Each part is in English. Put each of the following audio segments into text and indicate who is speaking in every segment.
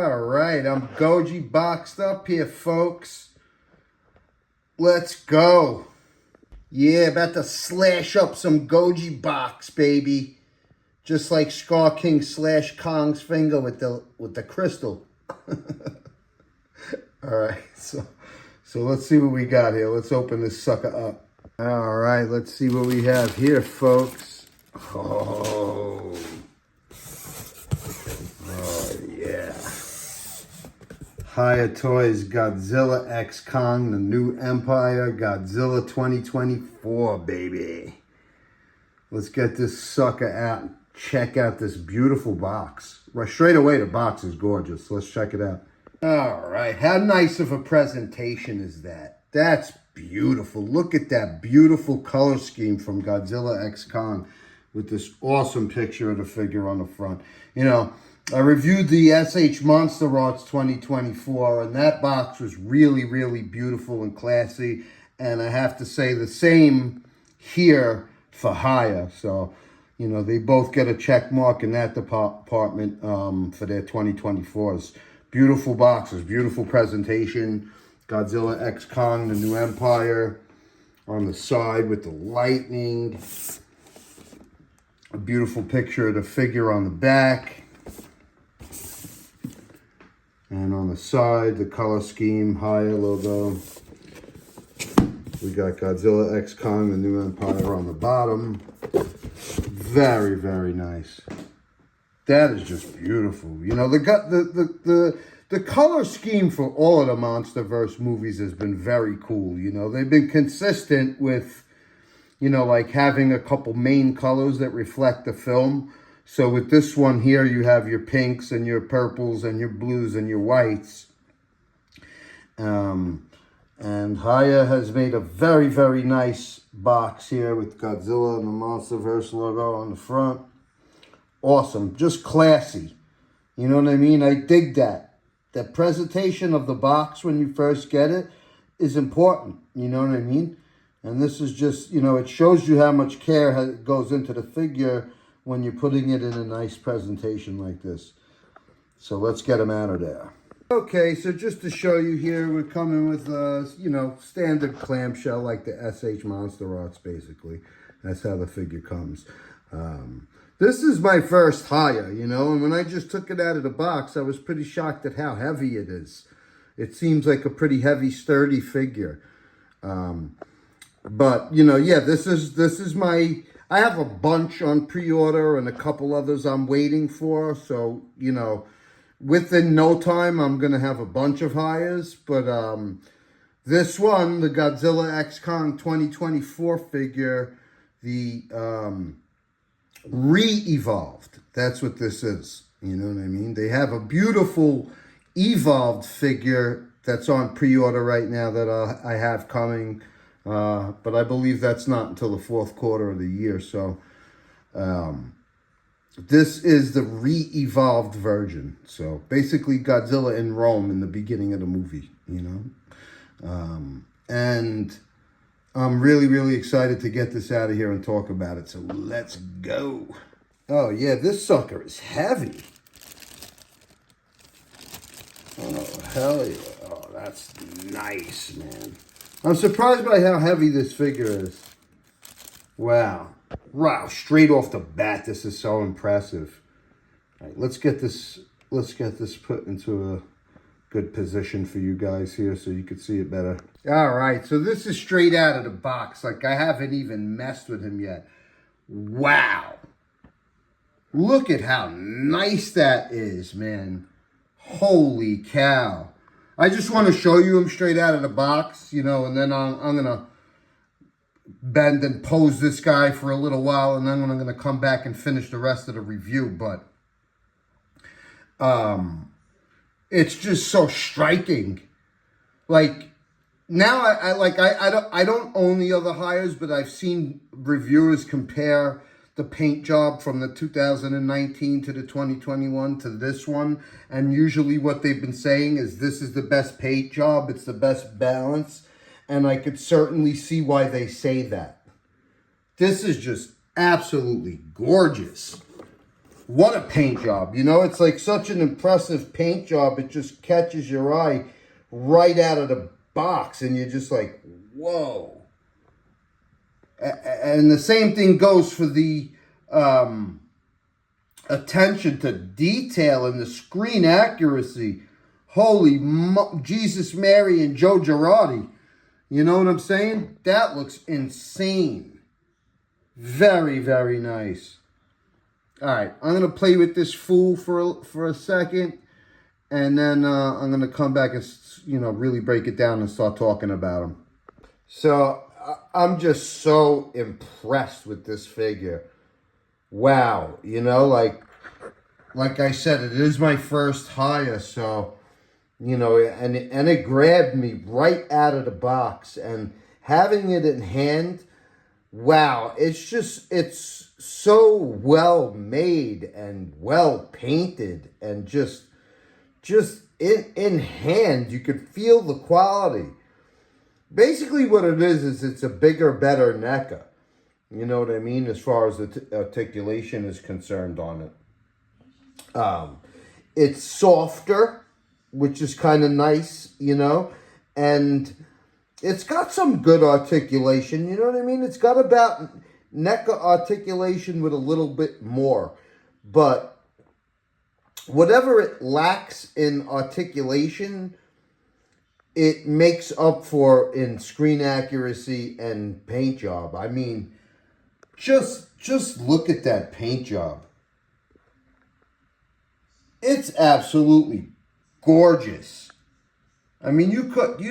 Speaker 1: All right, I'm Goji boxed up here, folks. Let's go. Yeah, about to slash up some Goji box, baby. Just like Scar King slash Kong's finger with the crystal. All right, so let's see what we got here. Let's open this sucker up. All right, let's see what we have here, folks. Oh yeah. Hiya Toys Godzilla X Kong, the New Empire, Godzilla 2024, baby. Let's get this sucker out and check out this beautiful box. Right straight away, the box is gorgeous. Let's check it out. All right, how nice of a presentation is that? That's beautiful. Look at that beautiful color scheme from Godzilla X Kong with this awesome picture of the figure on the front. You know, I reviewed the SH MonsterArts 2024, and that box was really, really beautiful and classy. And I have to say the same here for Hiya. So, you know, they both get a check mark in that department for their 2024s. Beautiful boxes, beautiful presentation. Godzilla X Kong, the New Empire on the side with the lightning. A beautiful picture of the figure on the back. And on the side, the color scheme, Hiya logo. We got Godzilla X Kong, the New Empire on the bottom. Very, very nice. That is just beautiful. You know, the color scheme for all of the MonsterVerse movies has been very cool. You know, they've been consistent with, you know, like having a couple main colors that reflect the film. So with this one here, you have your pinks and your purples and your blues and your whites. And Hiya has made a very, very nice box here with Godzilla and the MonsterVerse logo on the front. Awesome. Just classy. You know what I mean? I dig that. That presentation of the box when you first get it is important. You know what I mean? And this is just, you know, it shows you how much care goes into the figure when you're putting it in a nice presentation like this. So let's get them out of there. Okay, so just to show you here, we're coming with, you know, standard clamshell like the SH MonsterArts, basically. That's how the figure comes. This is my first Hiya, you know, and when I just took it out of the box, I was pretty shocked at how heavy it is. It seems like a pretty heavy, sturdy figure. But, you know, yeah, this is my... I have a bunch on pre-order and a couple others I'm waiting for. So, you know, within no time, I'm going to have a bunch of Hiyas. But this one, the Godzilla X Kong 2024 figure, the re-evolved. That's what this is. You know what I mean? They have a beautiful evolved figure that's on pre-order right now that I have coming. But I believe that's not until the fourth quarter of the year. So this is the re-evolved version. So basically Godzilla in Rome in the beginning of the movie, you know. And I'm really, really excited to get this out of here and talk about it. So let's go. Oh, yeah, this sucker is heavy. Oh, hell yeah. Oh, that's nice, man. I'm surprised by how heavy this figure is. Wow. Wow, straight off the bat, this is so impressive. All right, let's get this put into a good position for you guys here so you can see it better. All right, so this is straight out of the box. Like, I haven't even messed with him yet. Wow. Look at how nice that is, man. Holy cow. I just want to show you him straight out of the box, you know, and then I'm going to bend and pose this guy for a little while, and then I'm going to come back and finish the rest of the review. But it's just so striking. Like, now I don't own the other Hiyas, but I've seen reviewers compare the paint job from the 2019 to the 2021 to this one, and usually what they've been saying is this is the best paint job, it's the best balance, and I could certainly see why they say that. This is just absolutely gorgeous. What a paint job. You know, it's like such an impressive paint job. It just catches your eye right out of the box. And you're just like, whoa. And the same thing goes for the attention to detail and the screen accuracy. Holy Jesus, Mary, and Joe Girardi. You know what I'm saying? That looks insane. Very, very nice. All right, I'm going to play with this fool for a second. And then I'm going to come back and, really break it down and start talking about him. So I'm just so impressed with this figure. Wow. Like I said, it is my first Hiya. So, and it grabbed me right out of the box. And having it in hand, wow, it's so well made and well painted, and just in hand, you could feel the quality. Basically what it is it's a bigger, better NECA. You know what I mean? As far as the articulation is concerned on it. It's softer, which is kind of nice, and it's got some good articulation, you know what I mean? It's got about NECA articulation with a little bit more. But whatever it lacks in articulation, it makes up for in screen accuracy and paint job. I mean, just look at that paint job. It's absolutely gorgeous. I mean, you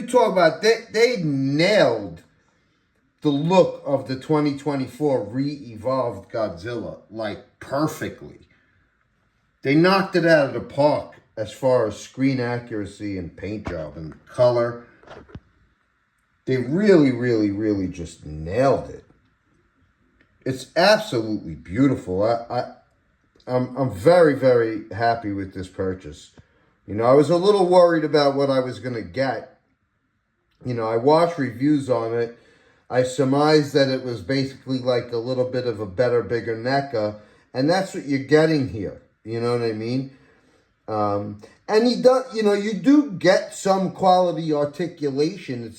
Speaker 1: talk about they nailed the look of the 2024 re-evolved Godzilla, like, perfectly. They knocked it out of the park as far as screen accuracy and paint job and color. They really, really, really just nailed it. It's absolutely beautiful. I'm very, very happy with this purchase. I was a little worried about what I was going to get. I watched reviews on it. I surmised that it was basically like a little bit of a better, bigger NECA. And that's what you're getting here. You know what I mean? And you do get some quality articulation.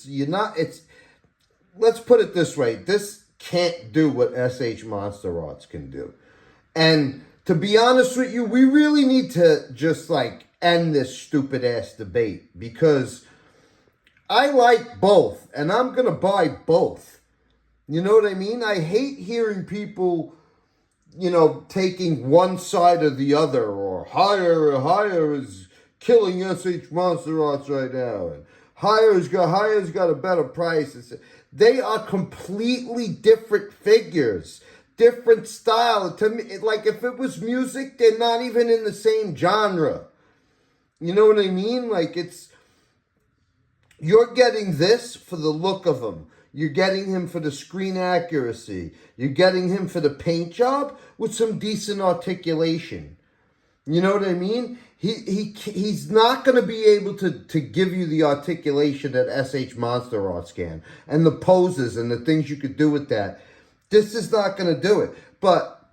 Speaker 1: Let's put it this way. This can't do what SH MonsterArts can do. And to be honest with you, we really need to just end this stupid ass debate, because I like both and I'm going to buy both. You know what I mean? I hate hearing people, taking one side or the other, or Hiya is killing SH MonsterArts right now, and Hiya's got a better price. They are completely different figures, different style. To me, if it was music, they're not even in the same genre. You know what I mean? You're getting this for the look of him. You're getting him for the screen accuracy. You're getting him for the paint job with some decent articulation. You know what I mean? He's not going to be able to give you the articulation that SH MonsterArts can, and the poses and the things you could do with that. This is not going to do it. But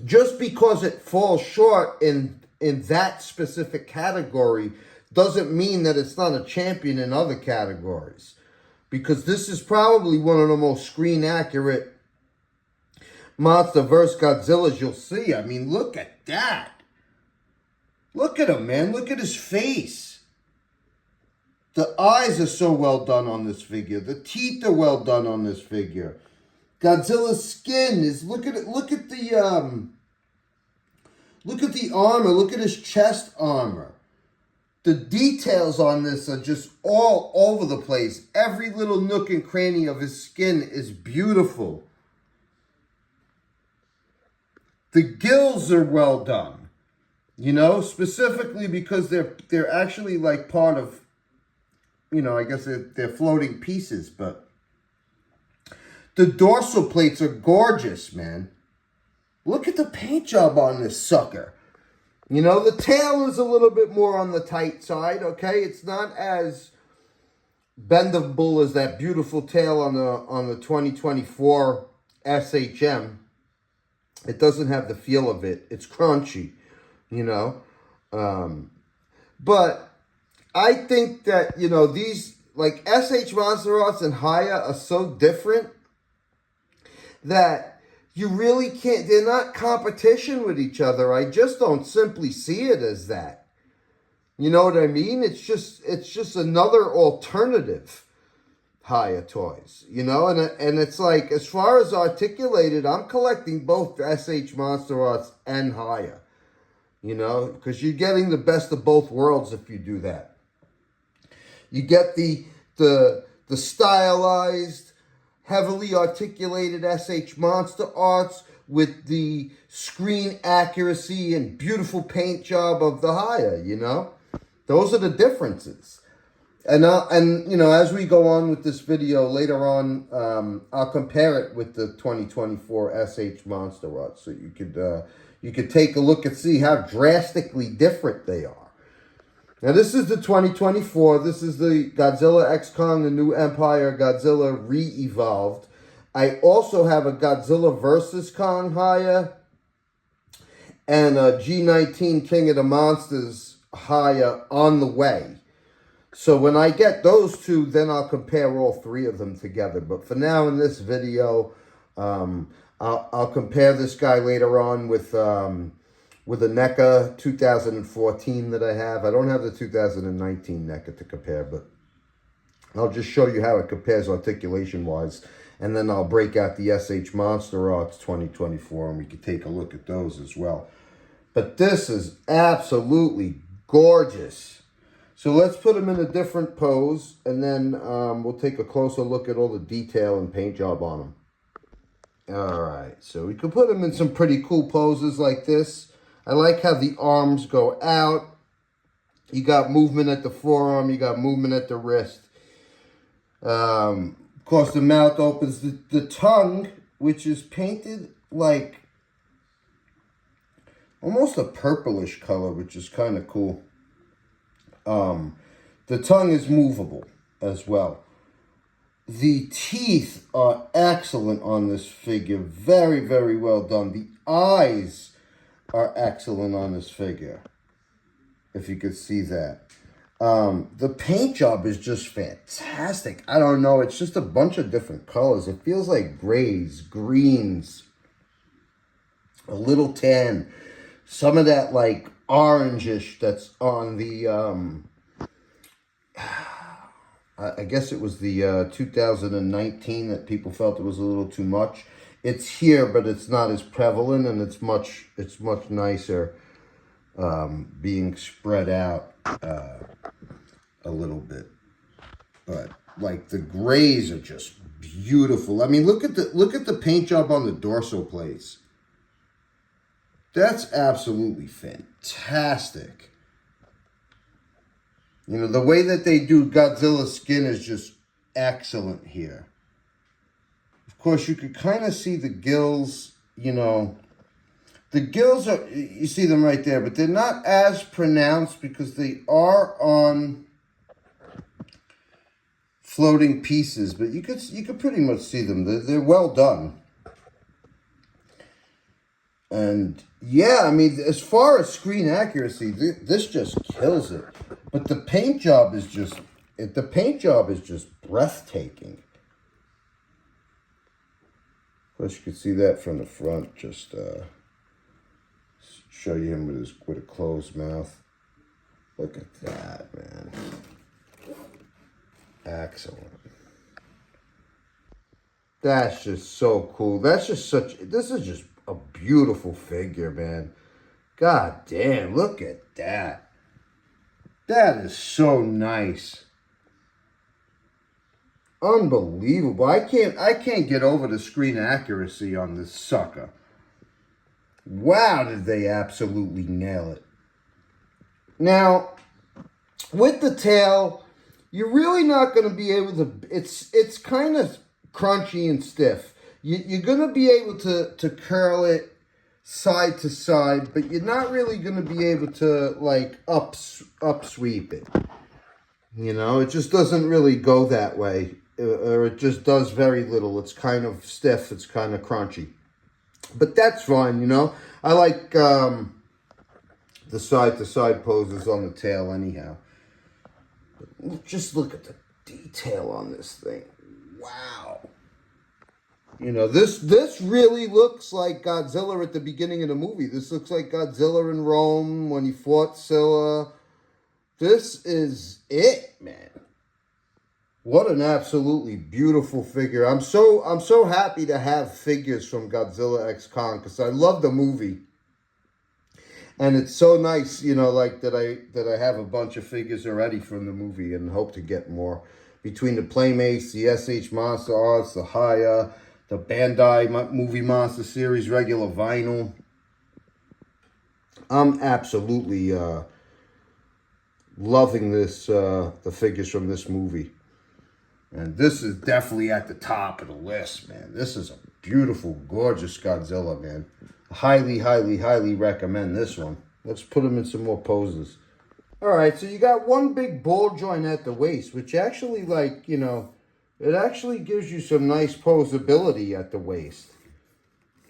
Speaker 1: just because it falls short in that specific category doesn't mean that it's not a champion in other categories. Because this is probably one of the most screen accurate MonsterVerse Godzillas you'll see. I mean, look at that. Look at him, man. Look at his face. The eyes are so well done on this figure. The teeth are well done on this figure. Godzilla's skin is, look at it. Look at the armor. Look at his chest armor. The details on this are just all over the place. Every little nook and cranny of his skin is beautiful. The gills are well done. Specifically because they're actually part of, I guess they're floating pieces, but the dorsal plates are gorgeous, man. Look at the paint job on this sucker. The tail is a little bit more on the tight side, okay? It's not as bendable as that beautiful tail on the 2024 SHM. It doesn't have the feel of it. It's crunchy, you know. But I think that, you know, these, like SH MonsterArts and Hiya are so different that you really can't, they're not competition with each other. I just don't simply see it as that. You know what I mean? It's just another alternative Hiya toys, you know? And it's like, as far as Articulated, I'm collecting both SH MonsterArts and Hiya, you know? Because you're getting the best of both worlds if you do that. You get the stylized, heavily articulated SH MonsterArts with the screen accuracy and beautiful paint job of the Hiya, you know? Those are the differences. And you know, as we go on with this video later on, I'll compare it with the 2024 SH MonsterArts, so you could take a look and see how drastically different they are. Now, this is the 2024. This is the Godzilla X Kong, the New Empire Godzilla Re-Evolved. I also have a Godzilla vs. Kong Hiya and a G19 King of the Monsters Hiya on the way. So when I get those two, then I'll compare all three of them together. But for now, in this video, I'll compare this guy later on with a NECA 2014 that I have. I don't have the 2019 NECA to compare, but I'll just show you how it compares articulation-wise. And then I'll break out the SH MonsterArts 2024, and we can take a look at those as well. But this is absolutely gorgeous. So let's put them in a different pose, and then we'll take a closer look at all the detail and paint job on them. All right, so we can put them in some pretty cool poses like this. I like how the arms go out. You got movement at the forearm. You got movement at the wrist. Of course, the mouth opens. The tongue, which is painted like almost a purplish color, which is kind of cool. The tongue is movable as well. The teeth are excellent on this figure. Very, very well done. The eyes are excellent on this figure, if you could see that. The paint job is just fantastic. I don't know, it's just a bunch of different colors. It feels like grays, greens, a little tan, some of that like orangish that's on the I guess it was the 2019 that people felt it was a little too much. It's here, but it's not as prevalent, and it's much nicer being spread out a little bit. But like the grays are just beautiful. I mean, look at the paint job on the dorsal plates. That's absolutely fantastic. You know, the way that they do Godzilla's skin is just excellent here. Of course, you could kind of see the gills, you know. The gills are, you see them right there, but they're not as pronounced because they are on floating pieces. But you could pretty much see them. They're well done. And yeah, I mean, as far as screen accuracy, this just kills it. But the paint job is just breathtaking. Of course, you can see that from the front. Just show you him with a closed mouth. Look at that, man. Excellent. That's just so cool. This is just a beautiful figure, man. God damn, look at that. That is so nice. Unbelievable. I can't get over the screen accuracy on this sucker. Wow, did they absolutely nail it. Now, with the tail, you're really not going to be able to, it's kind of crunchy and stiff. You're going to be able to curl it side to side, but you're not really going to be able to like upsweep it. You know, it just doesn't really go that way, or it just does very little. It's kind of stiff. It's kind of crunchy. But that's fine, you know. I like the side-to-side poses on the tail anyhow. But just look at the detail on this thing. Wow. You know, this really looks like Godzilla at the beginning of the movie. This looks like Godzilla in Rome when he fought Scylla. This is it, man. What an absolutely beautiful figure. I'm so happy to have figures from Godzilla X Kong because I love the movie. And it's so nice, you know, like that I have a bunch of figures already from the movie and hope to get more. Between the Playmates, the SH MonsterArts, the Hiya, the Bandai Movie Monster Series regular vinyl. I'm absolutely loving this, the figures from this movie. And this is definitely at the top of the list, man. This is a beautiful, gorgeous Godzilla, man. Highly, highly, highly recommend this one. Let's put him in some more poses. All right, so you got one big ball joint at the waist, which actually, like, you know, it actually gives you some nice posability at the waist.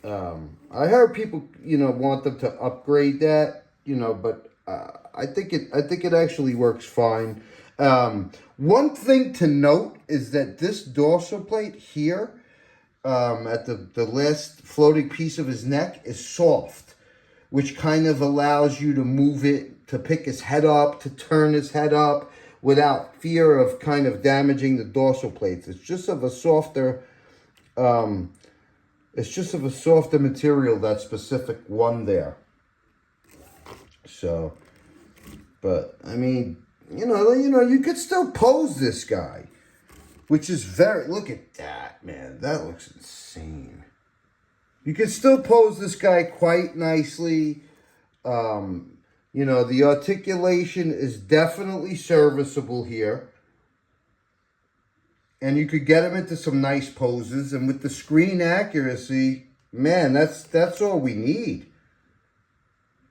Speaker 1: I heard people, you know, want them to upgrade that, you know, but I think it actually works fine. One thing to note is that this dorsal plate here, at the last floating piece of his neck, is soft, which kind of allows you to move it, to pick his head up, to turn his head up without fear of kind of damaging the dorsal plates. It's just of a softer, material, that specific one there. So, but I mean, you know, you could still pose this guy, which is very, look at that, man. That looks insane. You can still pose this guy quite nicely. You know, the articulation is definitely serviceable here. And you could get him into some nice poses. And with the screen accuracy, man, that's all we need.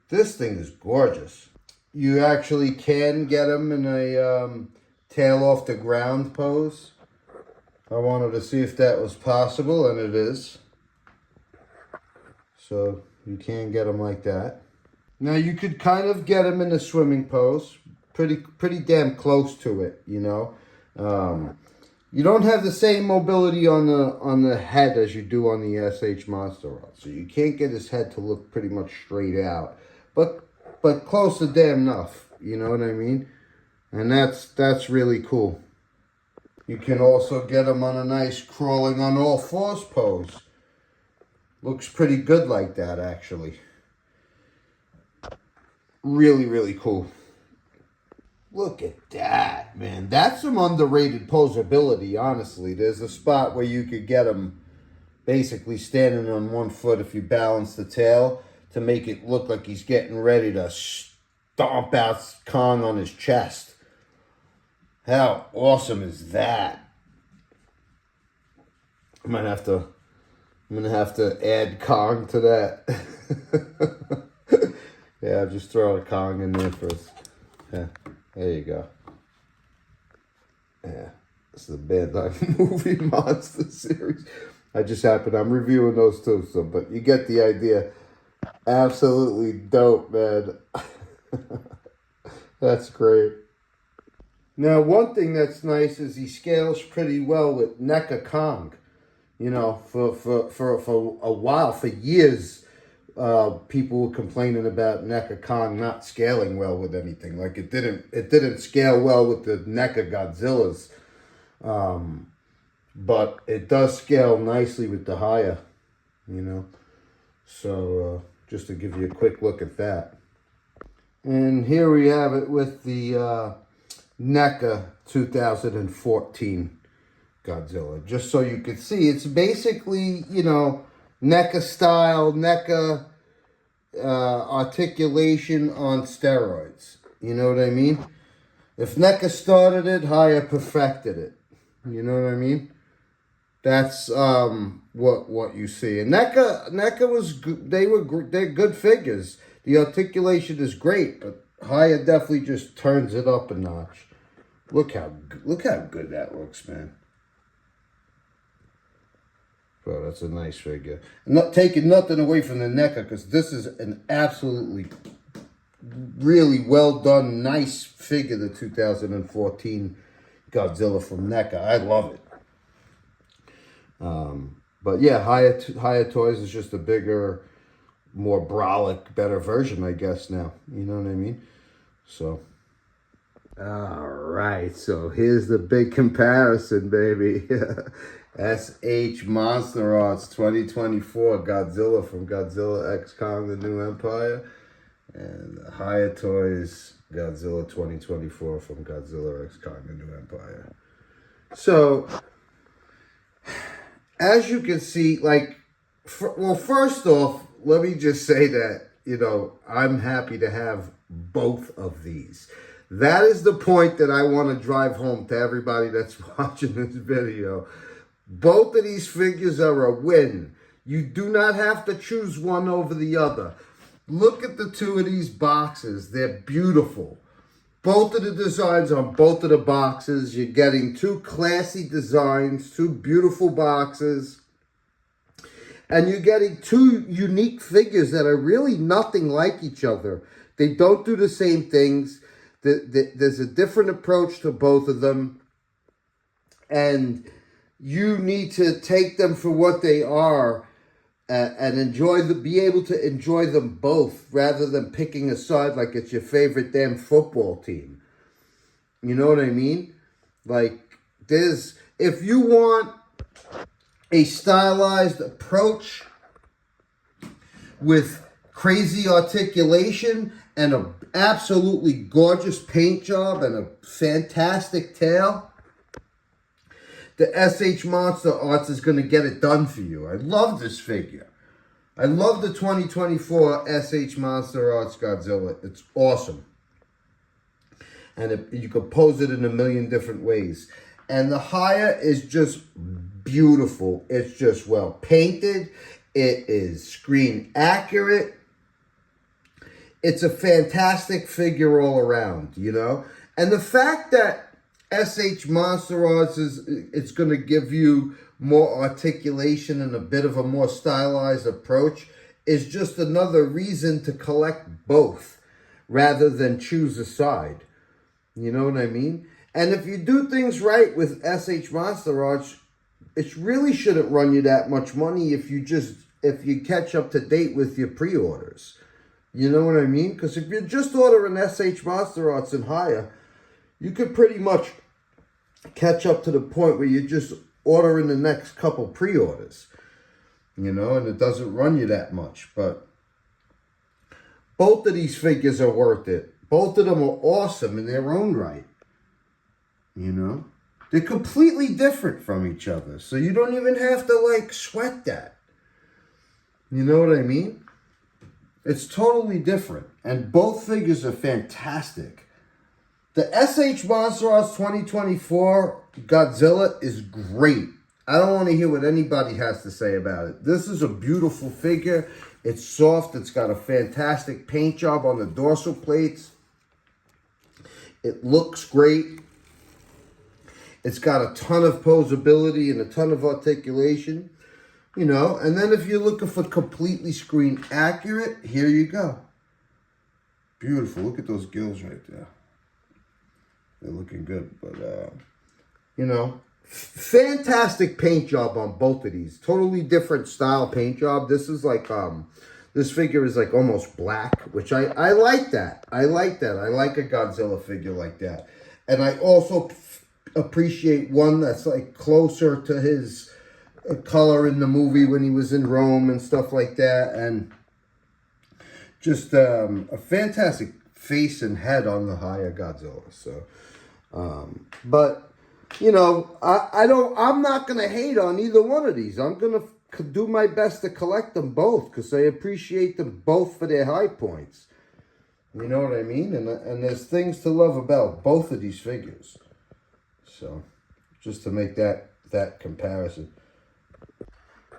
Speaker 1: This thing is gorgeous. You actually can get him in a tail off the ground pose. I wanted to see if that was possible, and it is. So you can get him like that. Now you could kind of get him in a swimming pose, pretty damn close to it, you know. You don't have the same mobility on the head as you do on the SH MonsterArts, so you can't get his head to look pretty much straight out, but close to damn enough, you know what I mean? And that's really cool. You can also get him on a nice crawling on all fours pose. Looks pretty good like that, actually. Really, really cool. Look at that, man. That's some underrated posability, honestly. There's a spot where you could get him basically standing on one foot if you balance the tail to make it look like he's getting ready to stomp out Kong on his chest. How awesome is that? I'm gonna have to add Kong to that. Yeah, I'll just throw a Kong in there first. Yeah, there you go. Yeah, this is the Bandai Movie Monster Series. I'm reviewing those too, so, but you get the idea. Absolutely dope, man. That's great. Now, one thing that's nice is he scales pretty well with NECA Kong. You know, for a while, for years, people were complaining about NECA Kong not scaling well with anything. Like it didn't scale well with the NECA Godzillas. But it does scale nicely with the Hiya, you know. So just to give you a quick look at that. And here we have it with the NECA 2014 Godzilla. Just so you could see, it's basically, you know, NECA style, NECA articulation on steroids. You know what I mean? If NECA started it, Hiya perfected it. You know what I mean? That's what you see. And NECA was good. They're good figures. The articulation is great, but Hiya definitely just turns it up a notch. Look how good that looks, man. Bro, that's a nice figure. Not taking nothing away from the NECA, because this is an absolutely, really well done, nice figure, the 2014 Godzilla from NECA. I love it. But yeah, Hiya Toys is just a bigger, more brolic, better version, I guess, now. You know what I mean? So, all right. So here's the big comparison, baby. SH MonsterArts 2024 Godzilla from Godzilla X Kong, the New Empire. And the Hiya Toys Godzilla 2024 from Godzilla X Kong, the New Empire. So, as you can see, like, well, first off, let me just say that, you know, I'm happy to have both of these. That is the point that I want to drive home to everybody that's watching this video. Both of these figures are a win. You do not have to choose one over the other. Look at the two of these boxes. They're beautiful. Both of the designs on both of the boxes. You're getting two classy designs, two beautiful boxes. And you're getting two unique figures that are really nothing like each other. They don't do the same things. There's a different approach to both of them. And you need to take them for what they are and be able to enjoy them both rather than picking a side like it's your favorite damn football team. You know what I mean? Like, if you want a stylized approach with crazy articulation and an absolutely gorgeous paint job and a fantastic tail, the SH MonsterArts is going to get it done for you. I love this figure. I love the 2024 SH MonsterArts Godzilla. It's awesome. And you can pose it in a million different ways. And the Hiya is just beautiful. It's just well painted. It is screen accurate. It's a fantastic figure all around, you know? And the fact that SH MonsterArts it's going to give you more articulation and a bit of a more stylized approach is just another reason to collect both rather than choose a side. You know what I mean? And if you do things right with SH MonsterArts, it really shouldn't run you that much money if you catch up to date with your pre-orders. You know what I mean? Because if you're just ordering SH MonsterArts and Hiya, you could pretty much catch up to the point where you're just ordering the next couple pre-orders. You know, and it doesn't run you that much. But both of these figures are worth it. Both of them are awesome in their own right. You know? They're completely different from each other. So you don't even have to, like, sweat that. You know what I mean? It's totally different. And both figures are fantastic. The SH MonsterArts 2024 Godzilla is great. I don't want to hear what anybody has to say about it. This is a beautiful figure. It's soft. It's got a fantastic paint job on the dorsal plates. It looks great. It's got a ton of posability and a ton of articulation. You know, and then if you're looking for completely screen accurate, here you go. Beautiful. Look at those gills right there. They're looking good. But, you know, fantastic paint job on both of these. Totally different style paint job. This is like, this figure is like almost black, which I like that. I like that. I like a Godzilla figure like that. And I also appreciate one that's like closer to his color in the movie when he was in Rome and stuff like that. And just a fantastic face and head on the Hiya Godzilla. So, but you know, I'm not gonna hate on either one of these. I'm gonna do my best to collect them both because I appreciate them both for their high points. You know what I mean? And there's things to love about both of these figures. So, just to make that comparison.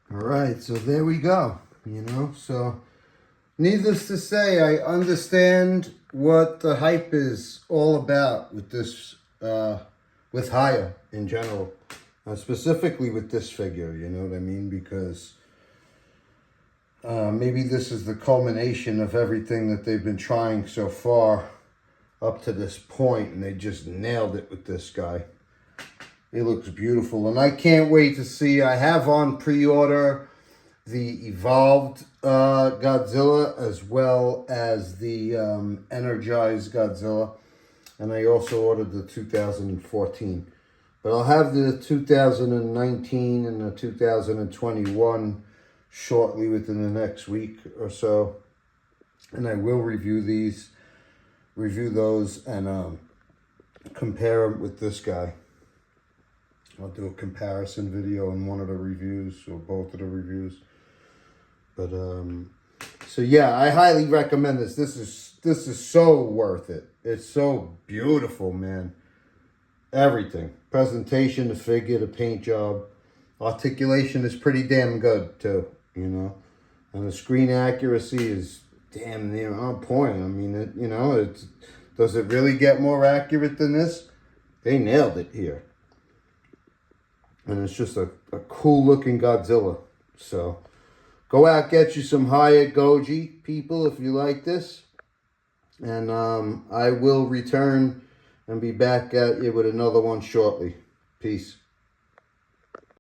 Speaker 1: All right, so there we go. You know, so needless to say, I understand what the hype is all about with this, with Hiya in general. Specifically with this figure, you know what I mean? Because maybe this is the culmination of everything that they've been trying so far up to this point, and they just nailed it with this guy. It looks beautiful, and I can't wait to see. I have on pre-order the Evolved Godzilla as well as the Energized Godzilla, and I also ordered the 2014. But I'll have the 2019 and the 2021 shortly within the next week or so. And I will review those, and compare them with this guy. I'll do a comparison video in one of the reviews, or both of the reviews. But, so yeah, I highly recommend this. This is so worth it. It's so beautiful, man. Everything. Presentation, the figure, the paint job. Articulation is pretty damn good, too, you know. And the screen accuracy is damn near on point. I mean, does it really get more accurate than this? They nailed it here. And it's just a cool looking Godzilla. So go out, get you some Hiya Goji, people, if you like this. And I will return and be back at you with another one shortly. Peace.